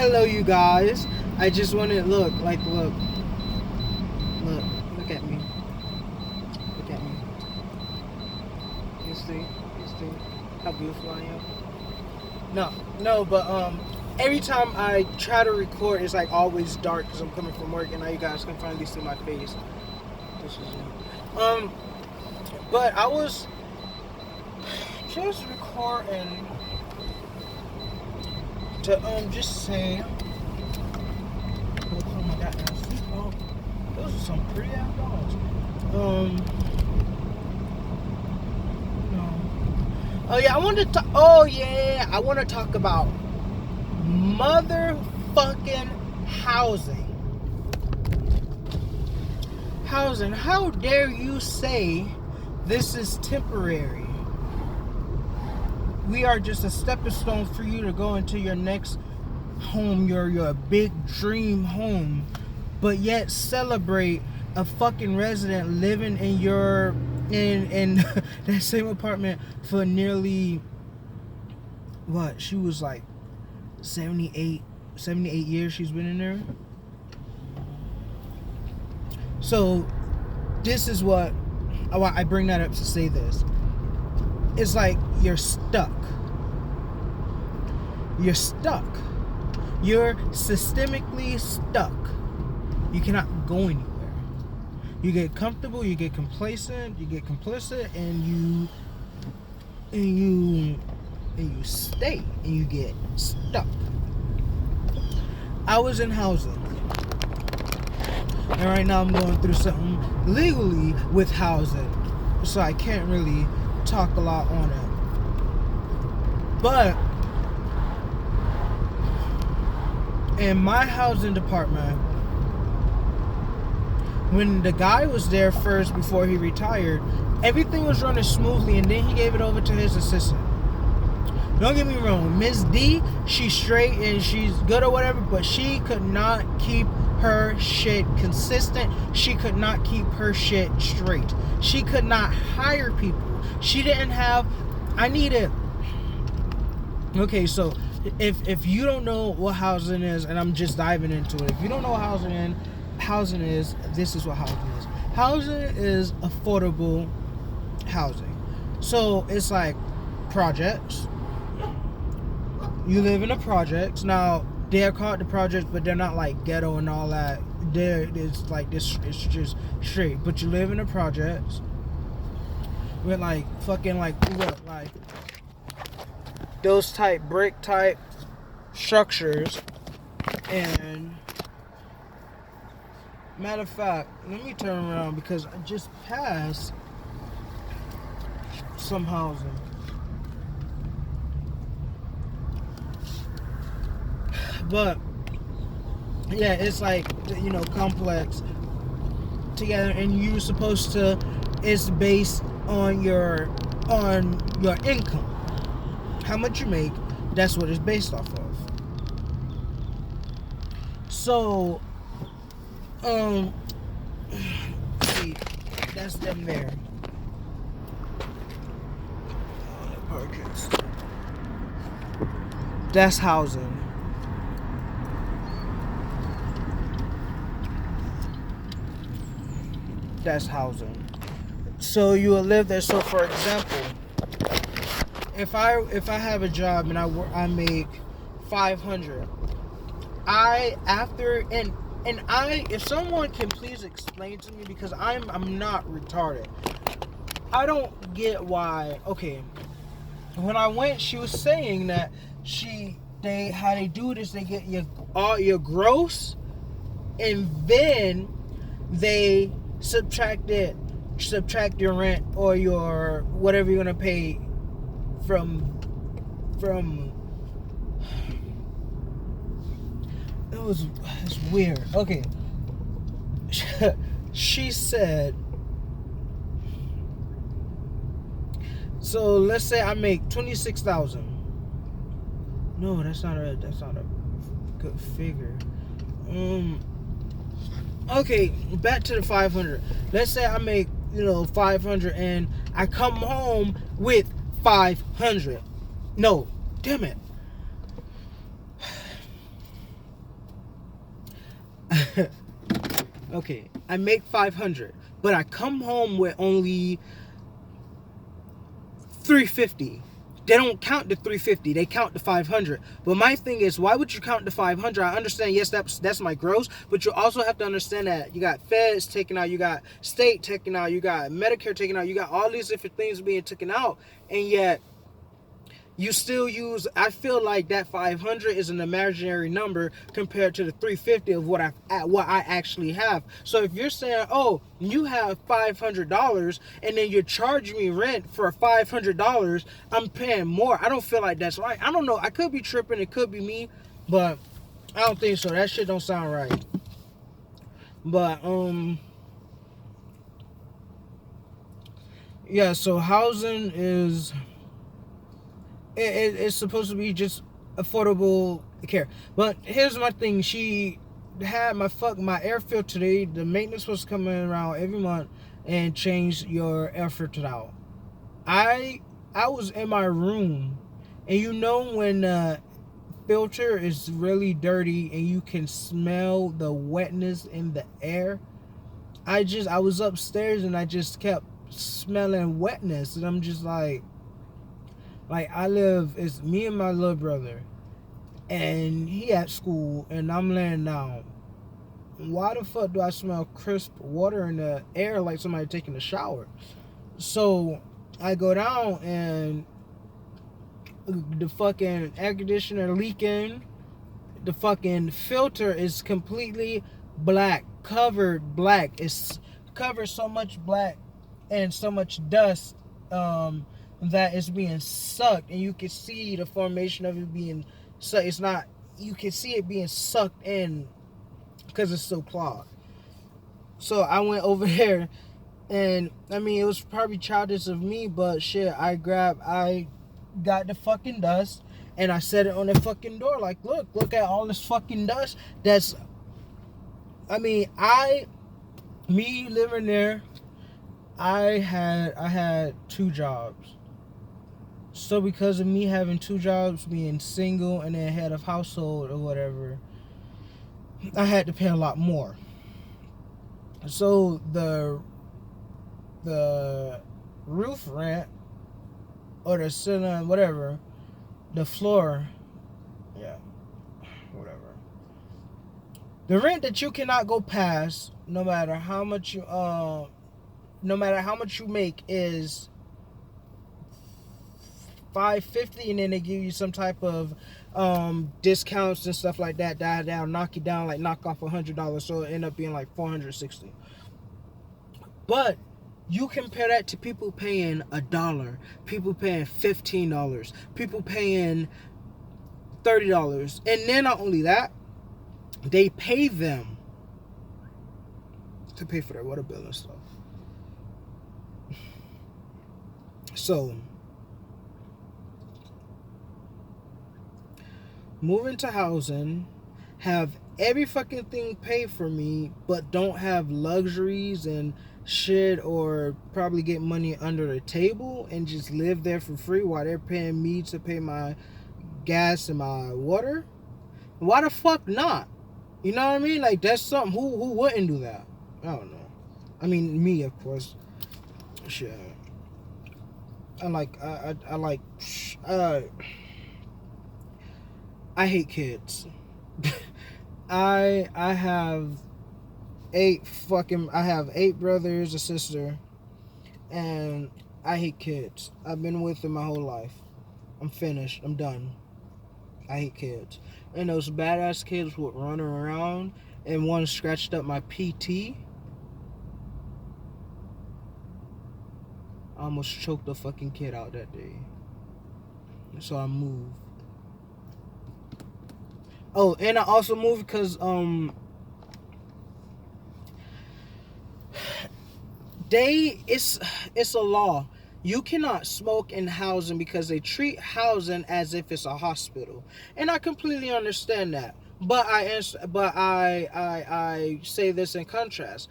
Hello, you guys. I just want to look at me. Look at me. You see how beautiful I am? No, but every time I try to record, it's like always dark because I'm coming from work, and now you guys can finally see my face. This is it. But I was just recording to just say, oh my god, those are some pretty ass dogs. No. Oh yeah, I want to talk about motherfucking housing. How dare you say this is temporary? We are just a stepping stone for you to go into your next home, your big dream home, but yet celebrate a fucking resident living in that same apartment for nearly what? She was like 78 years she's been in there. So this is what I bring that up to say this. It's like you're stuck. You're systemically stuck. You cannot go anywhere. You get comfortable, you get complacent, you get complicit, and you stay, and you get stuck. I was in housing, and right now I'm going through something legally with housing, so I can't really talk a lot on it. But in my housing department, when the guy was there first before he retired, everything was running smoothly, and then he gave it over to his assistant. Don't get me wrong, Miss D, she's straight and she's good or whatever, but she could not keep her shit consistent. She could not keep her shit straight. She could not hire people. She didn't have, okay, so if you don't know what housing is, and I'm just diving into it, if you don't know what housing is, this is what housing is. Housing is affordable housing. So it's like projects. You live in a projects. Now, they're called the projects, but they're not like ghetto and all that. It's like this, it's just straight. But you live in a projects with like fucking like those type brick type structures. And matter of fact, let me turn around because I just passed some housing. But yeah, it's like, complex together, and you're supposed to, it's based on your income. How much you make, that's what it's based off of. So see, that's them there. That's housing. That's housing. So you will live there. So for example, if I have a job and I make $500, if someone can please explain to me, because I'm not retarded. I don't get why. Okay, when I went, she was saying that how they do this, they get all your gross, and then they subtract your rent or your whatever you're gonna pay from it's weird. Okay. She said, so let's say I make $26,000. No, that's not a good figure. Okay, back to the 500. Let's say I make, 500 and I come home with 500. No, damn it. Okay, I make 500, but I come home with only 350. They don't count the 350, they count the 500. But my thing is, why would you count the 500? I understand, yes, that's my gross, but you also have to understand that you got feds taken out, you got state taken out, you got Medicare taken out, you got all these different things being taken out, and yet you still use, I feel like that 500 is an imaginary number compared to the 350 of what I actually have. So if you're saying, oh, you have $500 and then you're charging me rent for $500, I'm paying more. I don't feel like that's right. I don't know, I could be tripping, it could be me, but I don't think so. That shit don't sound right. But yeah, so housing is, it's supposed to be just affordable care. But here's my thing. She had my air filter today. The maintenance was coming around every month and change your air filter out. I was in my room, and you know when the filter is really dirty and you can smell the wetness in the air. I was upstairs and I just kept smelling wetness, and I'm just like it's me and my little brother, and he at school, and I'm laying down. Why the fuck do I smell crisp water in the air like somebody taking a shower? So I go down, and the fucking air conditioner leaking. The fucking filter is completely black, covered black. It's covered so much black and so much dust that it's being sucked, and you can see the formation of it being sucked. It's not, you can see it being sucked in because it's so clogged. So I went over there, and I mean, it was probably childish of me, but shit, I got the fucking dust, and I set it on the fucking door. Like, look at all this fucking dust. Me living there, I had 2 jobs. So because of me having 2 jobs, being single and then head of household or whatever, I had to pay a lot more. So the roof rent, or the ceiling, whatever, the floor, yeah, whatever. The rent that you cannot go past, no matter how much you make, is $550, and then they give you some type of discounts and stuff like that. That'll knock you down, like knock off $100, so it end up being like $460. But you compare that to people paying $1, people paying $15, people paying $30, and then not only that, they pay them to pay for their water bill and stuff. So move into housing, have every fucking thing paid for me, but don't have luxuries and shit, or probably get money under the table and just live there for free while they're paying me to pay my gas and my water. Why the fuck not? You know what I mean? Like, that's something. Who wouldn't do that? I don't know. I mean, me, of course. Shit. I hate kids. I have 8 brothers, a sister, and I hate kids. I've been with them my whole life. I'm finished. I'm done. I hate kids. And those badass kids would run around, and one scratched up my PT. I almost choked the fucking kid out that day. So I moved. Oh, and I also moved because it's a law. You cannot smoke in housing because they treat housing as if it's a hospital, and I completely understand that. But I say this in contrast.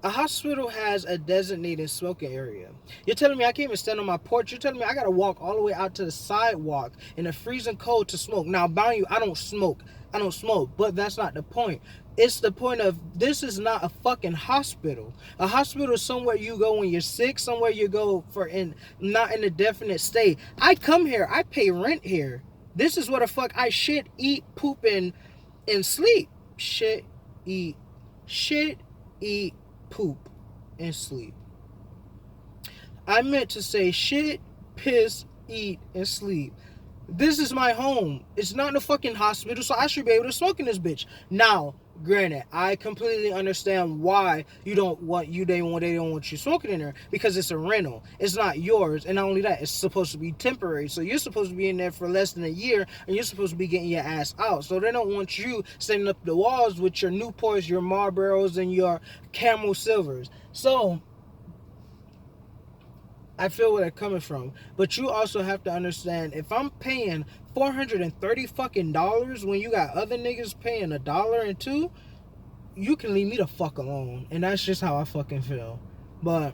A hospital has a designated smoking area. You're telling me I can't even stand on my porch? You're telling me I gotta walk all the way out to the sidewalk in the freezing cold to smoke? Now, mind you, I don't smoke. I don't smoke, but that's not the point. It's the point of, this is not a fucking hospital. A hospital is somewhere you go when you're sick, somewhere you go for not in a definite state. I come here, I pay rent here. This is what the fuck I shit, eat, poop, and sleep. Shit, eat, poop, and sleep. I meant to say shit, piss, eat, and sleep. This is my home. It's not in a fucking hospital, so I should be able to smoke in this bitch. Now, granted, I completely understand why they don't want you smoking in there, because it's a rental. It's not yours, and not only that, it's supposed to be temporary. So you're supposed to be in there for less than a year, and you're supposed to be getting your ass out. So they don't want you standing up the walls with your Newports, your Marlboros, and your Camel Silvers. So I feel where they're coming from, but you also have to understand, if I'm paying $430 fucking dollars when you got other niggas paying $1 and $2, you can leave me the fuck alone, and that's just how I fucking feel. But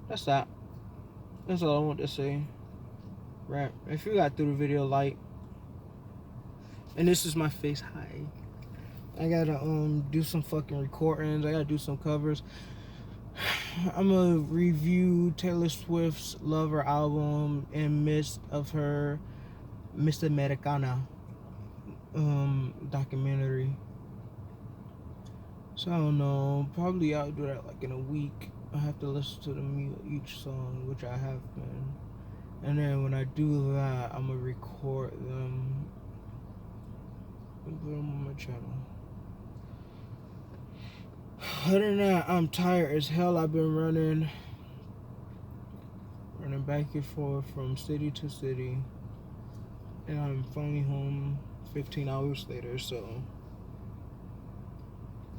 that's that. That's all I want to say. Right? If you got through the video, like, and this is my face. Hi. I gotta do some fucking recordings. I gotta do some covers. I'm gonna review Taylor Swift's Lover album in midst of her Miss Americana documentary. So I don't know, probably I'll do that like in a week. I have to listen to each song, which I have been, and then when I do that, I'm gonna record them and put them on my channel. Other than that, I'm tired as hell. I've been running back and forth from city to city, and I'm finally home 15 hours later. So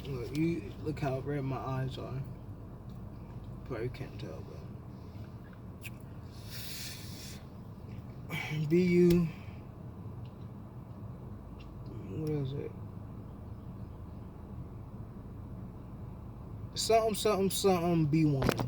look how red my eyes are. Probably can't tell, but BU, what is it? Something B1.